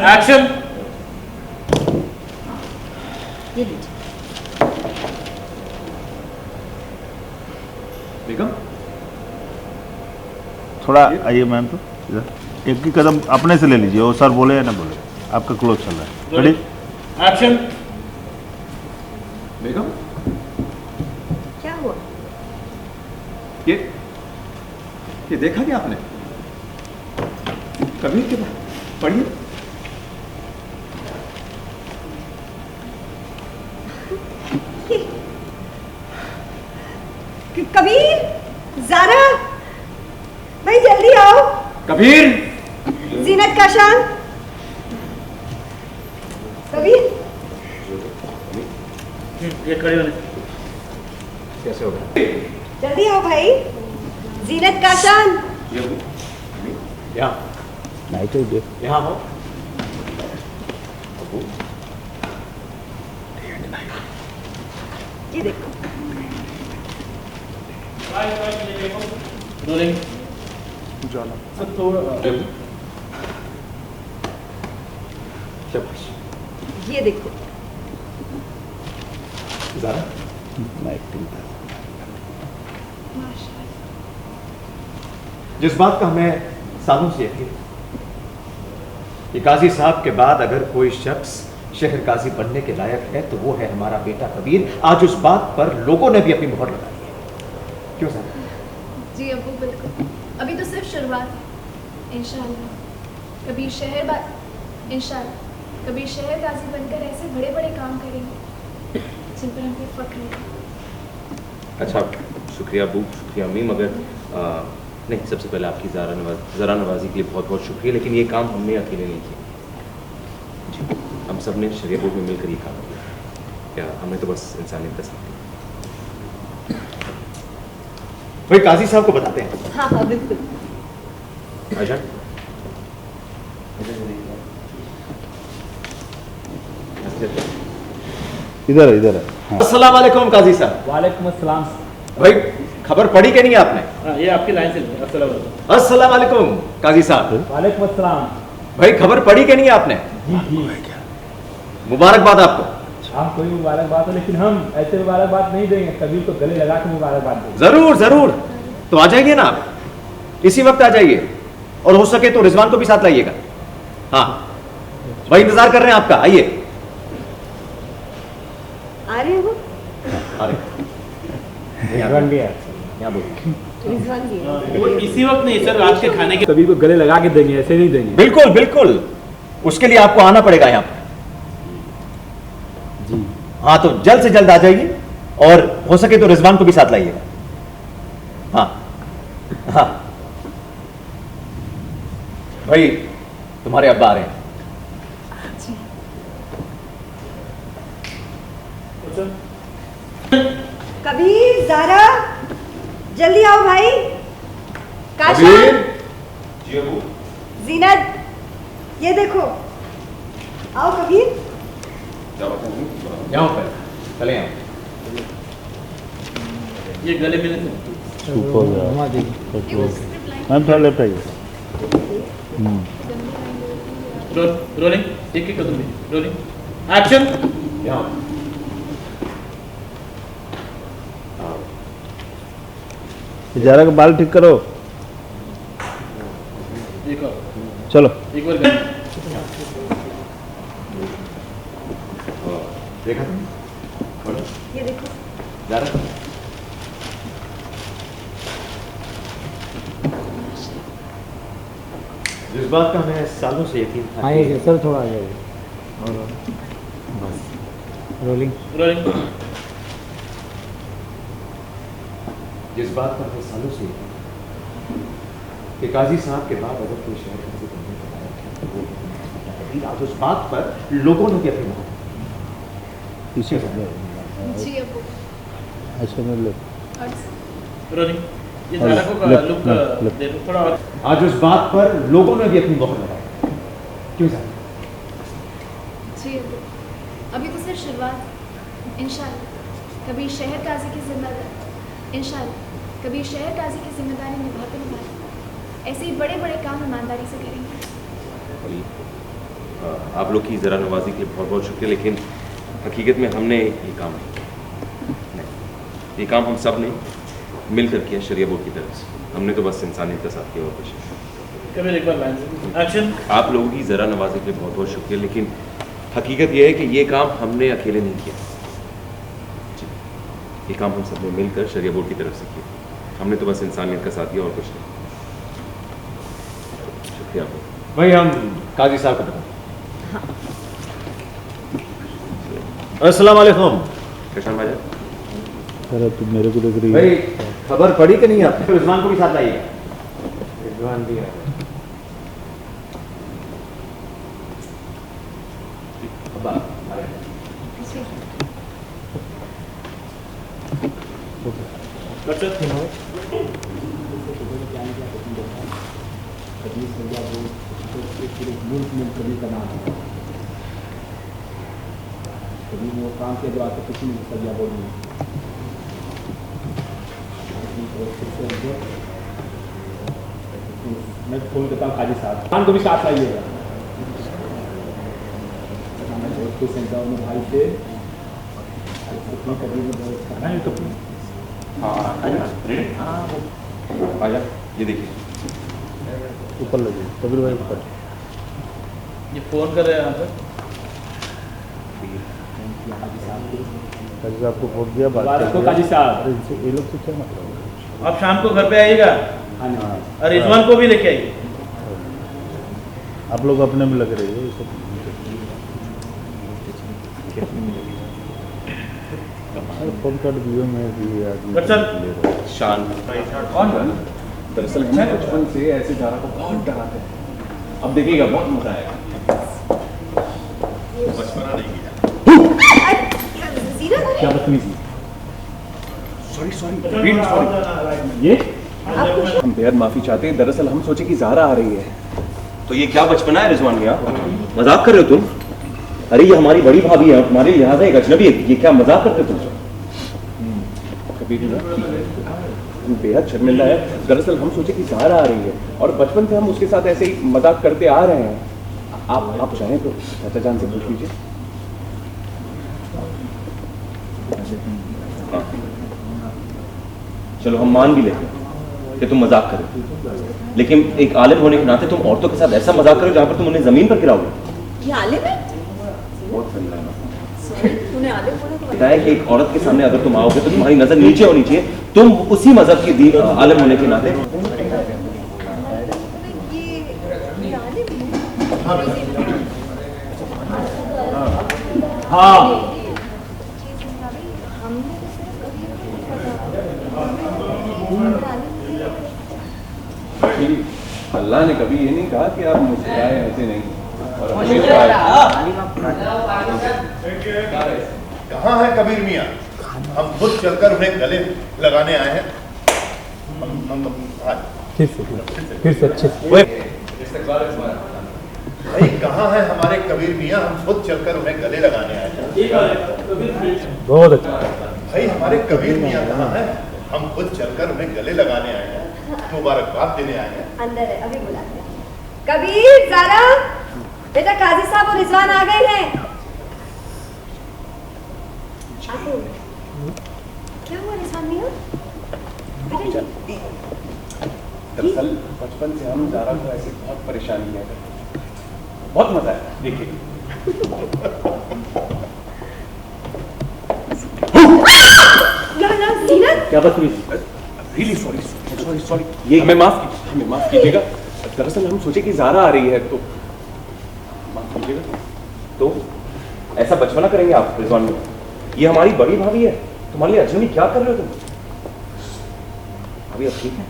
Action. ये लीजिए। बेगम थोड़ा आइए मैम, तो इधर एक ही कदम अपने से ले लीजिए, वो सर बोले या ना बोले, आपका क्लोज चल रहा है। Ready action. बेगम क्या हुआ? ये देखा क्या आपने? कबीर के बाद पढ़िए। कबीर, ज़ारा, भाई जल्दी आओ। कबीर जीनत का शान। कबीर, ये खड़े होने। कैसे होगा? जल्दी आओ भाई। जीनत का शान। यहाँ नहीं चाहिए। यहाँ हो। ये देखो। रोलिंग। सब थोड़ा शाबाश। ये देखो। ज़ारा जिस बात का हमें सालों से यकीन कि काजी साहब के बाद अगर कोई शख्स शहर काजी बनने के लायक है तो वो है हमारा बेटा कबीर, आज उस बात पर लोगों ने भी अपनी मोहर लगा दी है। क्यों सर? जी अब्बू बिल्कुल, अभी तो सिर्फ शुरुआत है। इंशाअल्लाह कबीर शहर काजी बनकर ऐसे बड़े बड़े काम करेंगे जिन पर हमें फख्र है। अच्छा, शुक्रिया अबू, शुक्रिया अम्मी, मगर नहीं, सबसे पहले आपकी ज़रा नवाजी के लिए बहुत बहुत शुक्रिया, लेकिन ये काम हमने अकेले नहीं किया जी, हम सब ने शरिया बोर्ड में मिलकर ये काम किया। क्या हमें तो बस इंसानियत का साथ दिया। भाई काजी साहब को बताते हैं। हाँ हाँ बिल्कुल। आजा। इधर इधर है। हाँ। अस्सलाम वालेकुम काजी साहब। वालेकुम अस्सलाम। भाई खबर पढ़ी कि नहीं आपने? ये आपकी लाइन से। अस्सलाम वालेकुम। अस्सलाम वालेकुम काजी साहब। वालेकुम अस्सलाम। भाई खबर पढ़ी कि नहीं आपने? जी जी। मुबारकबाद आपको। आप कोई मुबारकबाद हो, लेकिन हम ऐसे मुबारकबाद नहीं देंगे, कबीर को गले लगा के मुबारकबाद देंगे। जरूर जरूर, तो आ जाइए ना आप, इसी वक्त आ जाइए, और हो सके तो रिजवान को भी साथ लाइएगा। हाँ भाई इंतजार कर रहे हैं आपका, आइए। आ रहे हो? अरे रिजवान भी है। यहाँ बोलिए। रिजवान जी। वो इसी वक्त नहीं सर, आज के खाने के कबीर को गले लगा के देंगे, ऐसे नहीं देंगे। बिल्कुल बिल्कुल, उसके लिए आपको आना पड़ेगा यहाँ पर। जी हाँ तो जल्द से जल्द आ जाइए, और हो सके तो रिजवान को भी साथ लाइएगा। हाँ हाँ भाई तुम्हारे अब्बा आ रहे हैं। कबीर, ज़ारा, जल्दी आओ भाई। काशा, जी अबू। जीनत, ये देखो। आओ कबीर। यहाँ पर चले यहाँ। ये गले मिलने से ऊपर मैम थोड़ा लेफ्ट आइए। रोलिंग। एक एक कदम भी। रोलिंग। एक्शन। यहाँ ज़ारा का बाल ठीक करो। एक और, चलो एक बार देखा ये देखो। जा रहा जिस बात का हमें सालों से यकीन था। आइए सर, थोड़ा आइए। बस रोलिंग। रोलिंग। जिस बात का हमें सालों से यकीन था कि काजी साहब के बाद अगर कोई शहर काजी बनने के लायक है तो वो है। आज उस बात पर लोगों ने भी अपनी मोहर पीछे जी अब्बू। ऐसे में ले। और रोलिंग। ये ज़ारा को लुक दे दो थोड़ा और। आज उस बात पर लोगों ने भी अपनी मोहर लगाई। क्यों सर? जी अब्बू, अभी तो सिर्फ शुरुआत है। इंशाअल्लाह कभी शहर काजी की जिम्मेदारी निभाते निभाते ऐसे ही बड़े बड़े काम ईमानदारी से करेंगे। आप लोग की ज़रा नवाजी के लिए बहुत बहुत शुक्रिया, लेकिन हकीकत में हमने ये काम नहीं, ये काम हम सब ने मिलकर किया शरिया बोर्ड की तरफ से। हमने तो बस इंसानियत का साथ किया और कुछ नहीं। एक्शन। आप लोगों की ज़रा नवाजी के लिए बहुत बहुत शुक्रिया, लेकिन हकीकत यह है कि ये काम हमने अकेले नहीं किया जी, ये काम हम सब ने मिलकर शरिया बोर्ड की तरफ से किया। हमने तो बस इंसानियत का साथ दिया और कुछ नहीं। शुक्रिया आपको। वही हम काजी साहब को बताएं। अस्सलाम वालेकुम। प्रशांत भाई, अरे तुम मेरे को देख रही भाई है। खबर पड़ी कि नहीं आपने? रिजवान को भी साथ लाइए। रिजवान भी है। मुल्क में कभी का नाम है, कभी वो काम के जो आते कुछ नहीं सरिया बोर्ड में। मैं फोन करता हूँ काजी साहब, खान को भी साथ लाइएगा। दोस्तों सेंटर में भाई थे, कभी आजा, ये देखिए ऊपर लगे कबीर भाई ऊपर। ये फोन कर रहे हैं यहाँ पर। काजी साहब को फोन दिया बात मुबारक हो काजी साहब। अरे इनसे ये लोग से क्या मतलब? आप शाम को घर पे आइएगा और रिजवान को भी लेके आइए। आप लोग अपने में लग रहे हो ये सब। फोन कर दियो मैं भी आदमी शान कौन? दरअसल हमें बचपन से ऐसे जारा को बहुत डराते हैं। अब देखिएगा बहुत मजा आएगा। बचपना नहीं किया। जीनत क्या बदतमीजी। सॉरी सॉरी ये हम बेहद माफी चाहते हैं। दरअसल हम सोचे कि जारा आ रही है। तो ये क्या बचपना है रिजवान मियां? मजाक कर रहे हो तुम? अरे ये हमारी बड़ी भाभी है, तुम्हारे लिहाजा एक अजनबी है, ये क्या मजाक करते हो तुम? कबीर हम बेहद शर्मिंदा है। दरअसल हम सोचे कि जारा आ रही है और बचपन से हम उसके साथ ऐसे ही मजाक करते आ रहे हैं। आप चाहें तो चाचा जान से पूछ लीजिए। हाँ। चलो हम मान भी लेते हैं कि तुम मजाक करो, लेकिन एक आलिम होने के नाते तुम औरतों के साथ ऐसा मजाक करो जहां पर तुम उन्हें जमीन पर गिराओगे। ये आलिम है? तूने आलिम बोला तो बताया कि एक औरत के सामने अगर तुम आओगे तो तुम्हारी नजर नीचे होनी चाहिए, तुम उसी मजहब की आलिम होने के नाते। ये आलिम है? हाँ हमने तो सिर्फ कभी अल्लाह ने कभी ये नहीं कहा कि आप मुस्कुराए, ऐसे नहीं। और कहाँ है कबीर मियाँ? हम खुद चलकर उन्हें गले लगाने आए हैं। फिर से अच्छे से। भाई कहाँ है हमारे कबीर मियाँ? हम खुद चलकर उन्हें गले लगाने आए हैं। बहुत अच्छा। भाई हमारे कबीर मियाँ कहाँ हैं? हम खुद चलकर उन्हें गले लगाने आए हैं, मुबारकबाद देने आए हैं। अंदर है, अभी बुलाते हैं। कबीर, ज़ारा, बेटा काजी साहब और रिजवान आ गए हैं। क्या हुआ रिजवान मियाँ? दरअसल बचपन से हम जारा को ऐसे बहुत परेशानी है, बहुत मजा है। देखिए जीनत क्या बदतमीजी। रियली सॉरी ये हमें माफ कीजिएगा। दरअसल हम सोचे कि जारा आ रही है तो माफ कीजिएगा। तो ऐसा बचपना करेंगे आप रिजवान में? ये हमारी बड़ी भाभी है, तुम्हारे लिए अजनबी क्या कर रहे हो तुम? अभी अब ठीक है?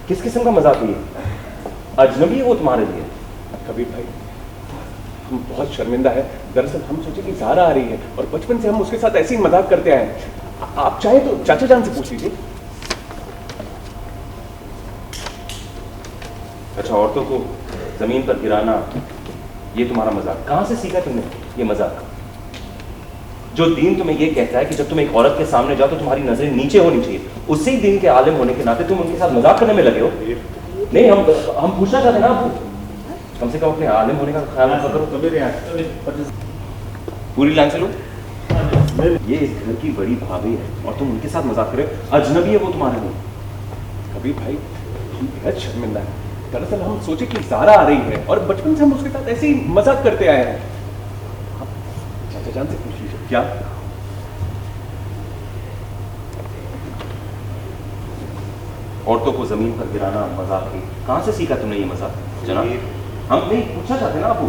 किस किस्म का मजाक है ये? अजनबी है वो तुम्हारे लिए? कबीर भाई हम बहुत शर्मिंदा है। दरअसल हम सोचे कि जारा आ रही है और बचपन से हम उसके साथ ऐसे ही मजाक करते आए हैं। आप चाहे तो चाचा जान से पूछ लीजिए। अच्छा, औरतों को जमीन पर गिराना ये तुम्हारा मजाक कहां से सीखा तुमने ये मजाक? जो दीन तुम्हें ये कहता है कि जब तुम एक औरत के सामने जाओ तो तुम्हारी नजरें नीचे होनी चाहिए, उसी दीन के आलिम होने के नाते तुम उनके साथ मजाक करने में लगे हो। नहीं, हम पूछना चाहते हैं ना आपको, कम से कम अपने आलिम होने का ख्याल रखा करो। पूरी लाइन से लो। ये इस घर की बड़ी भाभी है और तुम उनके साथ मजाक कर रहे हो, अजनबी है वो तुम्हारे लिए। कबीर भाई, हम बेहद शर्मिंदा है। दरअसल हम सोचे कि ज़ारा आ रही है और बचपन से हम उसके साथ ऐसे ही मजाक करते आए हैं। आप चाचा जान से पूछ लीजिए। क्या? औरतों को जमीन पर गिराना मजाक है? कहां से सीखा तुमने ये मजाक जनाब? हम नहीं पूछना चाहते ना आपको,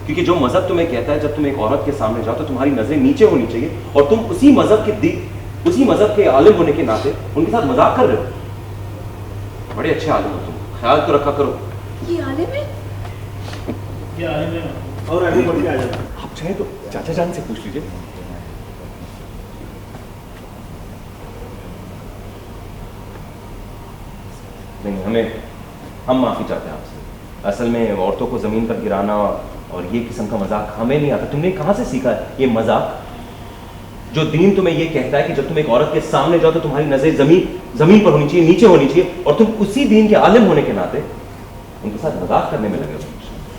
क्योंकि जो मजहब तुम्हें कहता है जब तुम एक औरत के सामने जाओ तो तुम्हारी नजरें नीचे होनी चाहिए, और तुम उसी मजहब के आलिम होने के नाते उनके साथ मजाक कर रहे हो। बड़े अच्छे आलिम हो तुम, ख्याल तो रखा करो। ये आलिम है? और आगे बढ़ के आ जाना। आप चाहे तो चाचा जान से पूछ लीजिए। नहीं, हम माफी चाहते हैं आपसे। असल में औरतों को जमीन पर गिराना और ये किस्म का मजाक हमें नहीं आता। तुमने कहां से सीखा है ये मजाक? जो दीन तुम्हें ये कहता है कि जब तुम एक औरत के सामने जाओ तो तुम्हारी नजर जमीन पर होनी चाहिए, नीचे होनी चाहिए, और तुम उसी दीन के आलिम होने के नाते उनके साथ मजाक करने में लगे हो।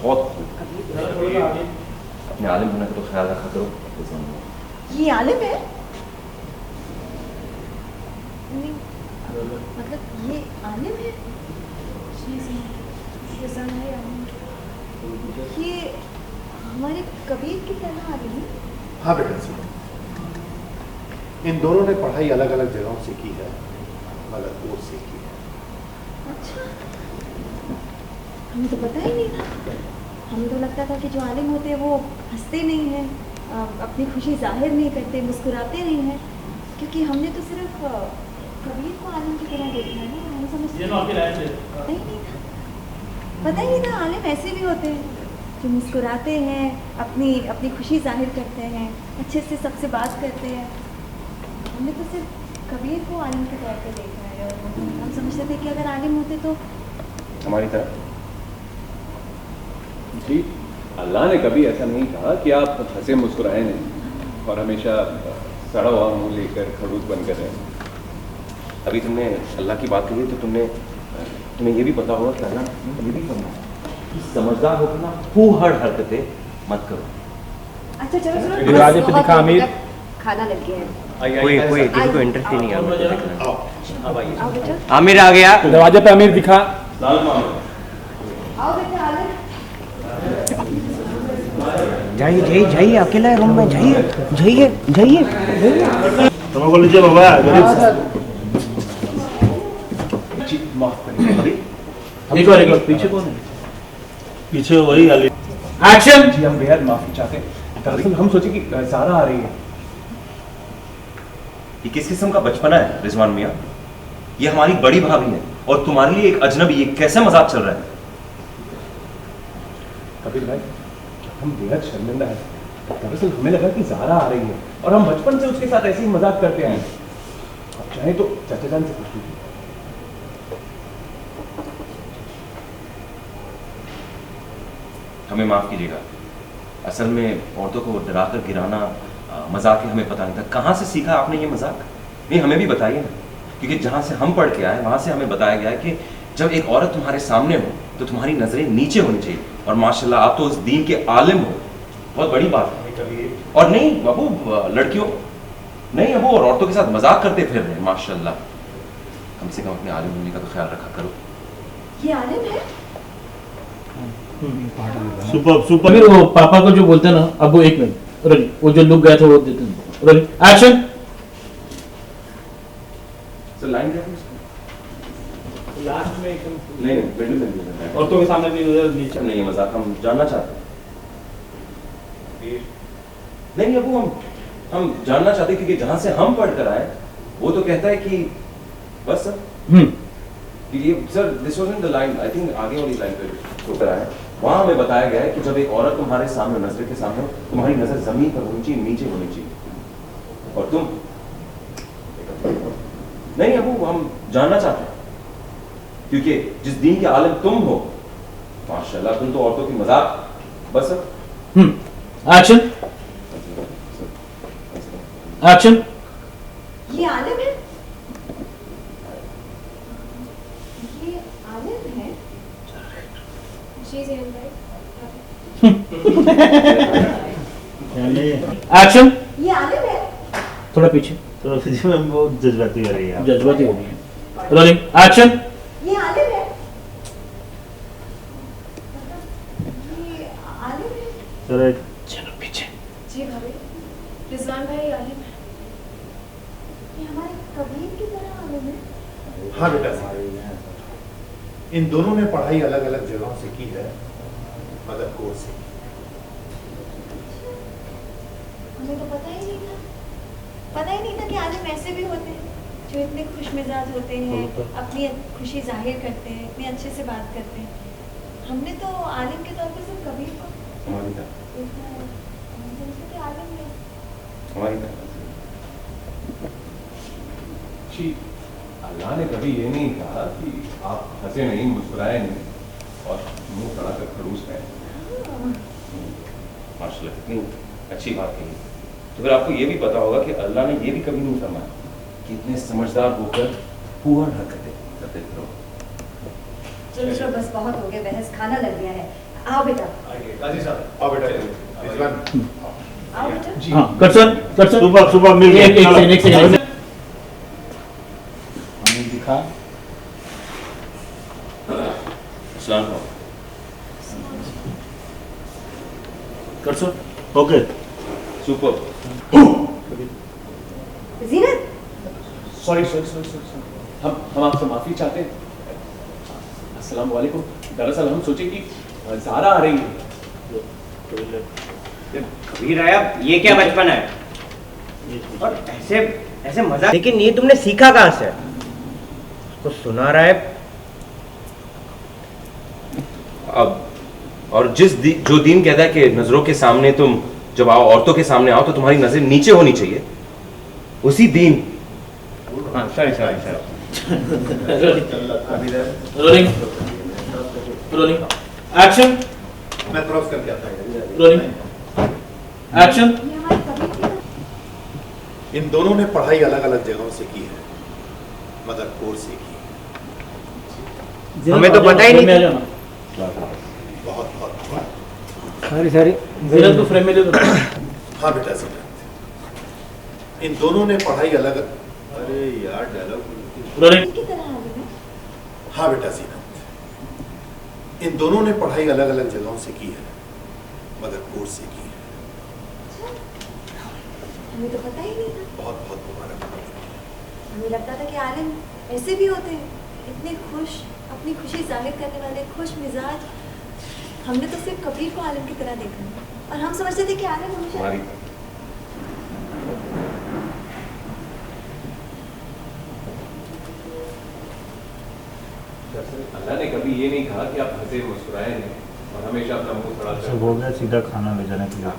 बहुत अपने आलिम होने का तो ख्याल रखा करो। ये आलिम है? नहीं, मतलब ये आलिम है? ये हमारे कबीर की तरह आलिम है? हाँ बेटा सुनो, इन दोनों ने पढ़ाई अलग अलग जगहों से की है, अलग कोर्स से की है। अच्छा, हमें तो पता ही नहीं था। हमें तो लगता था कि जो आलिम होते हैं वो हंसते नहीं हैं, अपनी खुशी जाहिर नहीं करते, मुस्कुराते नहीं हैं, क्योंकि हमने तो सिर्फ कबीर को आलिम की तरह देखा है ना। हम समझते नहीं था, पता ही नहीं था आलिम ऐसे भी होते हैं जो मुस्कुराते हैं, अपनी खुशी जाहिर करते हैं, अच्छे से सबसे बात करते हैं। हमने तो सिर्फ कबीर को आलिम के तौर पे देखा है, और हम समझते थे कि अगर आलिम होते तो हमारी तरह। जी, अल्लाह ने कभी ऐसा नहीं कहा कि आप हंसे मुस्कुराए नहीं और हमेशा सड़ा हुआ मुंह लेकर खड़ूस बनकर रहें। अभी तुमने अल्लाह की बात कही तो तुम्हें ये भी पता होगा कि अल्लाह ये भी फरमाया कि समझदार होकर ना फूहड़ हरकतें मत करो। अच्छा चलो दरवाजे पे दिखा आमिर। खाना लग गया है। कोई किसी को इंटरेस्ट ही नहीं है। आओ बेटा, आमिर आ गया। दरवाजे पे आमिर दिखा। आओ बेटा, आलिम। जाइए अकेला रूम में जाइए। तुम बोल लीजिए बाबा गरीब से। जी माफ करिए। एक बार पीछे कौन है? पीछे वही अली। एक्शन। जी हम बेहद माफी चाहते हैं। दरअसल हम सोचे कि ज़ारा आ रही है। ये किस किस्म का बचपना है रिजवान मियाँ? ये हमारी बड़ी भाभी है और तुम्हारे लिए एक अजनबी, ये कैसे मजाक चल रहा है? कबीर भाई, हम बेहद शर्मिंदा है। दरअसल हमें लगा कि ज़ारा आ रही है और हम बचपन से उसके साथ ऐसे ही मजाक करते आए हैं। आप चाहें तो चाचा जान से पूछ लीजिए। हमें माफ कीजिएगा, असल में औरतों को डराकर गिराना मजाक है, हमें पता नहीं था। कहाँ से सीखा आपने ये मजाक? नहीं, हमें भी बताइए ना, क्योंकि जहाँ से हम पढ़ के आए वहाँ से हमें बताया गया है कि जब एक औरत तुम्हारे सामने हो तो तुम्हारी नजरें नीचे होनी चाहिए, और माशाल्लाह आप तो उस दीन के आलिम हो, बहुत बड़ी बात है। और नहीं बाबू, लड़कियों नहीं अबू और औरतों के साथ मजाक करते फिर रहे, माशाल्लाह। कम से कम अपने आलिम होने का तो ख्याल रखा करो। ये आलिम है? सुपर अमीर वो पापा को जो बोलते हैं ना, अब वो एक मिनट रवि, वो जो लुक गया था वो देते हैं। रवि एक्शन। सर लाइन क्या है उसकी? लास्ट में एकदम नहीं बिल्कुल नहीं, औरतों के सामने भी नीचे नहीं ये मजाक हम जानना चाहते हैं। नहीं अबू हम जानना चाहते हैं, क्योंकि जहां से हम पढ़ कर आए वो तो कहता है कि बस सर ये sir this was in the line, I think आगे वाली लाइन पे होकर आए, वहां हमें बताया गया है कि जब एक औरत तुम्हारे सामने नजर के सामने हो, तुम्हारी नजर जमीन पर होनी चाहिए, नीचे होनी चाहिए, और तुम नहीं अबू हम जानना चाहते हैं, क्योंकि जिस दीन के आलिम तुम हो माशाल्लाह, तुम तो औरतों की मजाक बस सर। एक्शन। एक्शन। ये आलिम है? ये आलिम है? जी ज़ेहन भाई। एक्शन। ये आलिम है। थोड़ा पीछे। तो जी मैम बहुत जज्बाती हो रही है आप। जज्बाती हो गई है। Rolling action. ये आलिम है। ये आलिम है। सर चलो पीछे। जी भाभी, रिजवान भाई आलिम है। ये हमारे कबीर की तरह आलिम है। हाँ बेटा, इन दोनों ने पढ़ाई अलग अलग जगहों से की है, मगर कोर्स से। हमें तो पता ही नहीं था कि आलिम ऐसे भी होते हैं जो इतने खुश मिजाज होते हैं, अपनी खुशी जाहिर करते हैं, इतने अच्छे से बात करते हैं। हमने तो आलिम के तौर पे सिर्फ कबीर को देखा है, हम समझते थे आलिम है। जी, अल्लाह ने कभी ये नहीं कहा कि आप हंसे नहीं, मुस्कुराए नहीं और मुंह खड़ा कर खड़ूस हैं। माशाल्लाह, कितनी अच्छी बात कही। तो फिर आपको ये भी पता होगा कि अल्लाह ने ये भी कभी नहीं फरमाया कि इतने समझदार होकर पुअर हरकतें करते रहो। चलो चलो बस बहुत हो गया बहस, खाना लग गया है। आओ बेटा। काजी साहब, आओ बेटा। रिजवान, आओ बेटा। हाँ कट सर सुबह मिल गया। एक सेकंड दिखा। अस्सलाम वालेकुम। Cut sir. Okay super. Zeenat, sorry, हम आपसे माफी चाहते हैं। अस्सलाम वालेकुम। दरअसल हम सोचे कि ज़ारा आ रही है। कबीर आया, ये क्या बचपन है और ऐसे मजा। लेकिन ये तुमने सीखा कहाँ से? कुछ सुना रहा है अब और जो दीन कहता है कि नजरों के सामने तुम जब आओ, औरतों के सामने आओ तो तुम्हारी नजर नीचे होनी चाहिए, उसी दीन। हाँ सॉरी रोलिंग एक्शन। मैं क्रॉस करके आता हूँ। Rolling action. ये हमारे कबीर की तरह। इन दोनों ने पढ़ाई अलग अलग जगहों से की है, मगर कोर्स से की है। हमें तो पता ही नहीं। बहुत बहुत सॉरी जीनत को फ्रेम में ले दो। हाँ बेटा जीनत, इन दोनों ने पढ़ाई अलग। अरे यार डायलॉग। रोलिंग की तरह आलिम है। हाँ बेटा जीनत, इन दोनों ने पढ़ाई अलग अलग जगहों से की है, मगर कोर्स से की है। हमें तो पता ही नहीं था। बहुत बहुत मुबारक। हमें लगता था कि आलिम ऐसे भी होते हैं, इतने खुश, अपनी खुशी जाहिर करने वाले, खुश मिजाज। हमने तो सिर्फ कबीर को आलिम की तरह देखा और हम समझते थे कि आलिम हमेशा। अल्लाह ने कभी ये नहीं कहा कि आप हंसे मुस्कुराए नहीं और हमेशा अपना मुंह खड़ा कर। सब हो गया, सीधा खाना ले जाने के लिए।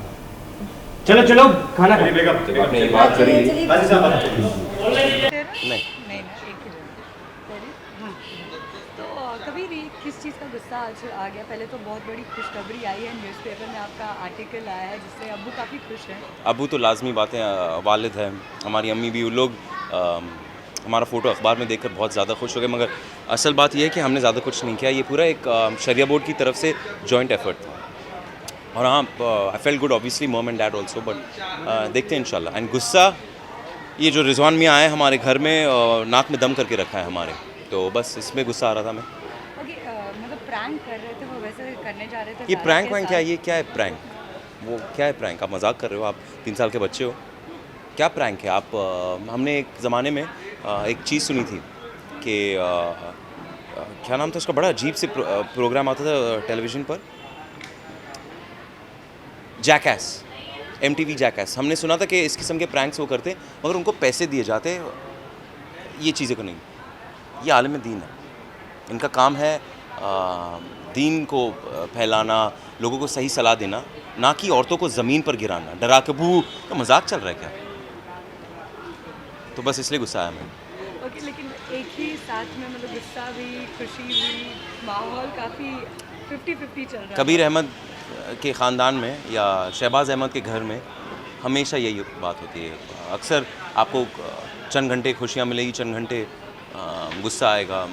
चलो खाना खा। आपने ये बात करी। काजी साहब नहीं, तो कभी नहीं किस चीज़ का गुस्सा आज आ गया? पहले तो बहुत बड़ी खुशखबरी आई है, न्यूज़पेपर में आपका आर्टिकल आया है जिससे अब्बू काफ़ी खुश हैं। अबू तो लाजमी बातें, वालिद हैं, हमारी अम्मी भी, वो लोग हमारा फ़ोटो अखबार में देखकर बहुत ज़्यादा खुश हो गए। मगर असल बात यह है कि हमने ज़्यादा कुछ नहीं किया, ये पूरा एक शरिया बोर्ड की तरफ से जॉइंट एफर्ट था। और हाँ, I felt good obviously, mom and dad also, but देखते हैं इंशाल्लाह। एंड गुस्सा, ये जो रिजवान मियाँ आए हमारे घर में, नाक में दम करके रखा है हमारे, तो बस इसमें गुस्सा आ रहा था मैं। मतलब प्रैंक कर रहे थे वो, वैसे करने जा रहे थे। ये प्रैंक वैंक क्या, ये क्या है प्रैंक? वो क्या है प्रैंक? आप मजाक कर रहे हो? आप 3 साल के बच्चे हो, क्या प्रैंक है? आप हमने एक ज़माने में एक चीज़ सुनी थी कि क्या नाम था उसका, बड़ा अजीब से प्रोग्राम आता था टेलीविज़न पर, जैकैस, MTV जैकैस। हमने सुना था कि इस किस्म के प्रैंक्स वो करते मगर उनको पैसे दिए जाते, ये चीज़ें को नहीं। ये आलिम दीन है, इनका काम है दीन को फैलाना, लोगों को सही सलाह देना, ना कि औरतों को ज़मीन पर गिराना, डरा के। बू का मजाक चल रहा है क्या? तो बस इसलिए गुस्सा आया मैं। ओके, लेकिन एक ही साथ में मतलब गुस्सा भी, खुशी भी, माहौल काफ़ी 50-50 चल रहा है। कबीर अहमद के ख़ानदान में या शहबाज अहमद के घर में हमेशा यही बात होती है। अक्सर आपको चंद घंटे खुशियाँ मिलेगी, चंद घंटे गुस्सा आएगा,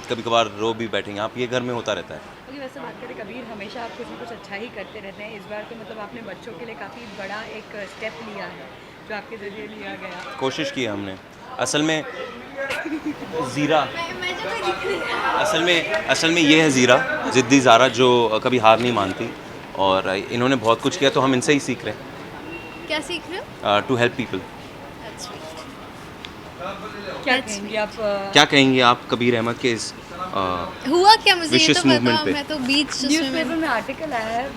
कभी कभार रो भी बैठेंगे आप, ये घर में होता रहता है। ओके, वैसे बात करें कबीर, हमेशा आप कुछ न कुछ अच्छा ही करते रहते हैं। इस बार तो मतलब आपने बच्चों के लिए काफ़ी बड़ा एक स्टेप लिया है जो आपके ज़रिए लिया गया। कोशिश की है हमने। असल में ज़ीरा, असल में ये है ज़ीरा, ज़िद्दी ज़ारा, जो कभी हार नहीं मानती, और इन्होंने बहुत कुछ किया तो हम इनसे ही सीख रहे हैं। क्या सीख रहे हो? To help people. क्या कहेंगे आप कबीर अहमद के इस हुआ क्या, मुझे ये विशेष तो मूवमेंट बताओ। पे? मैं तो बीच न्यूज़पेपर में आर्टिकल आया है,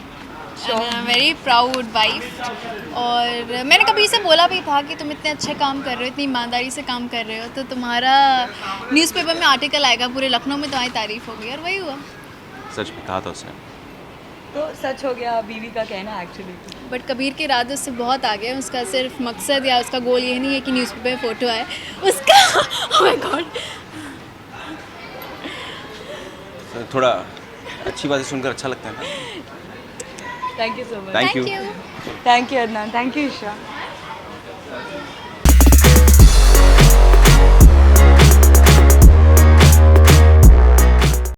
वेरी प्राउड वाइफ, और मैंने कभी से बोला भी था कि तुम इतने अच्छे काम कर रहे हो, इतनी ईमानदारी से काम कर रहे हो, तो तुम्हारा न्यूज़पेपर में आर्टिकल आएगा, पूरे लखनऊ में तुम्हारी तारीफ होगी, और वही हुआ। सच में कहा था उसने। तो सच हो गया बीवी का कहना एक्चुअली। बट कबीर के इरादे उससे बहुत आगे हैं। उसका सिर्फ मकसद या उसका गोल ये नहीं है कि न्यूज़पेपर में फ़ोटो आए उसका। ओह माय गॉड, थोड़ा अच्छी बातें सुनकर अच्छा लगता है ना। Thank you so much. Thank you. Thank you Adnan, thank you Isha.